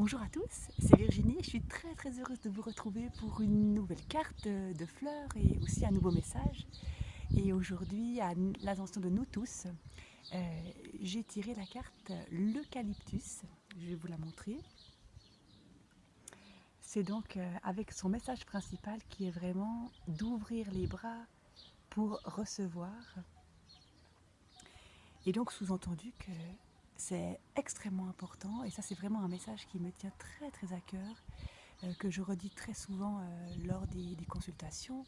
Bonjour à tous, c'est Virginie. Je suis très heureuse de vous retrouver pour une nouvelle carte de fleurs et aussi un nouveau message. Et aujourd'hui, à l'attention de nous tous, j'ai tiré la carte l'eucalyptus. Je vais vous la montrer. C'est donc avec son message principal qui est vraiment d'ouvrir les bras pour recevoir. Et donc sous-entendu que c'est extrêmement important, et ça c'est vraiment un message qui me tient très à cœur, que je redis très souvent lors des consultations,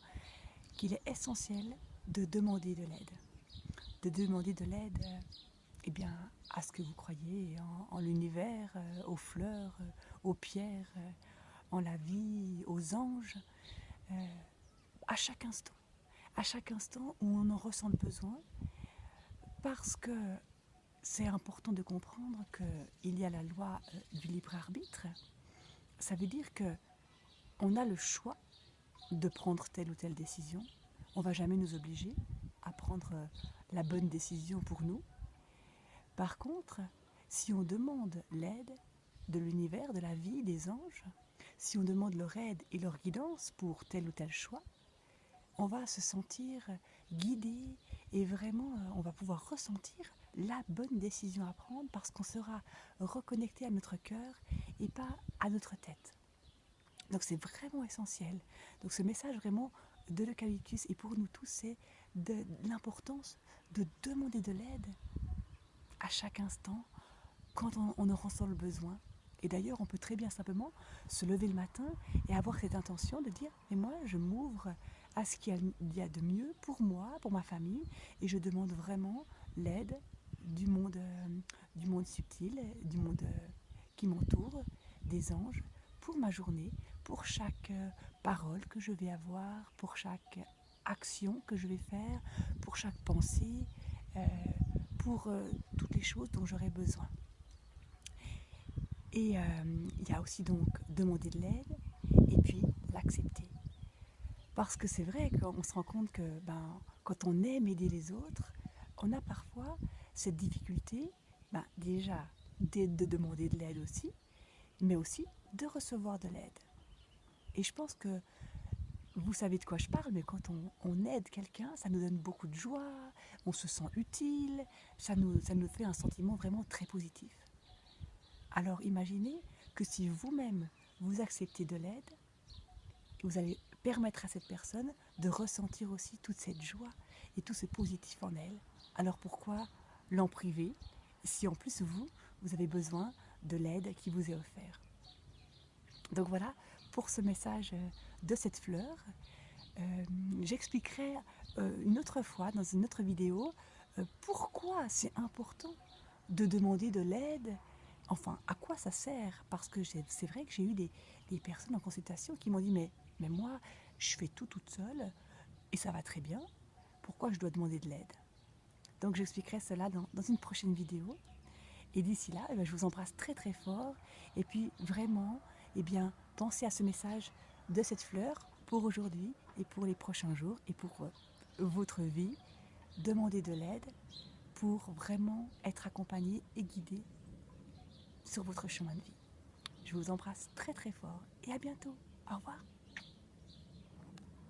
qu'il est essentiel de demander de l'aide. De demander de l'aide eh bien, à ce que vous croyez en l'univers, aux fleurs, aux pierres, en la vie, aux anges, à chaque instant. À chaque instant où on en ressent le besoin, parce que c'est important de comprendre qu'il y a la loi du libre arbitre. Ça veut dire qu'on a le choix de prendre telle ou telle décision. On ne va jamais nous obliger à prendre la bonne décision pour nous. Par contre, si on demande l'aide de l'univers, de la vie, des anges, si on demande leur aide et leur guidance pour tel ou tel choix, on va se sentir guidé et vraiment on va pouvoir ressentir la bonne décision à prendre parce qu'on sera reconnecté à notre cœur et pas à notre tête. Donc c'est vraiment essentiel. Donc ce message vraiment de l'eucalyptus et pour nous tous, c'est de l'importance de demander de l'aide à chaque instant quand on en ressent le besoin. Et d'ailleurs, on peut très bien simplement se lever le matin et avoir cette intention de dire « Mais moi, je m'ouvre à ce qu'il y a de mieux pour moi, pour ma famille, et je demande vraiment l'aide du monde subtil, du monde qui m'entoure, des anges, pour ma journée, pour chaque parole que je vais avoir, pour chaque action que je vais faire, pour chaque pensée, pour toutes les choses dont j'aurai besoin. » Et il y a aussi donc demander de l'aide et puis l'accepter. Parce que c'est vrai qu'on se rend compte que quand on aime aider les autres, on a parfois cette difficulté déjà de demander de l'aide aussi, mais aussi de recevoir de l'aide. Et je pense que vous savez de quoi je parle, mais quand on aide quelqu'un, ça nous donne beaucoup de joie, on se sent utile, ça nous fait un sentiment vraiment très positif. Alors imaginez que si vous-même vous acceptez de l'aide, vous allez permettre à cette personne de ressentir aussi toute cette joie et tout ce positif en elle. Alors pourquoi l'en priver si en plus vous avez besoin de l'aide qui vous est offerte? Donc voilà pour ce message de cette fleur. J'expliquerai une autre fois dans une autre vidéo pourquoi c'est important de demander de l'aide. Enfin, à quoi ça sert? Parce que c'est vrai que j'ai eu des personnes en consultation qui m'ont dit mais moi, je fais tout toute seule et ça va très bien. Pourquoi je dois demander de l'aide? Donc j'expliquerai cela dans une prochaine vidéo. Et d'ici là, je vous embrasse très fort. Et puis vraiment, pensez à ce message de cette fleur pour aujourd'hui et pour les prochains jours et pour votre vie. Demandez de l'aide pour vraiment être accompagné et guidé sur votre chemin de vie. Je vous embrasse très fort et à bientôt. Au revoir.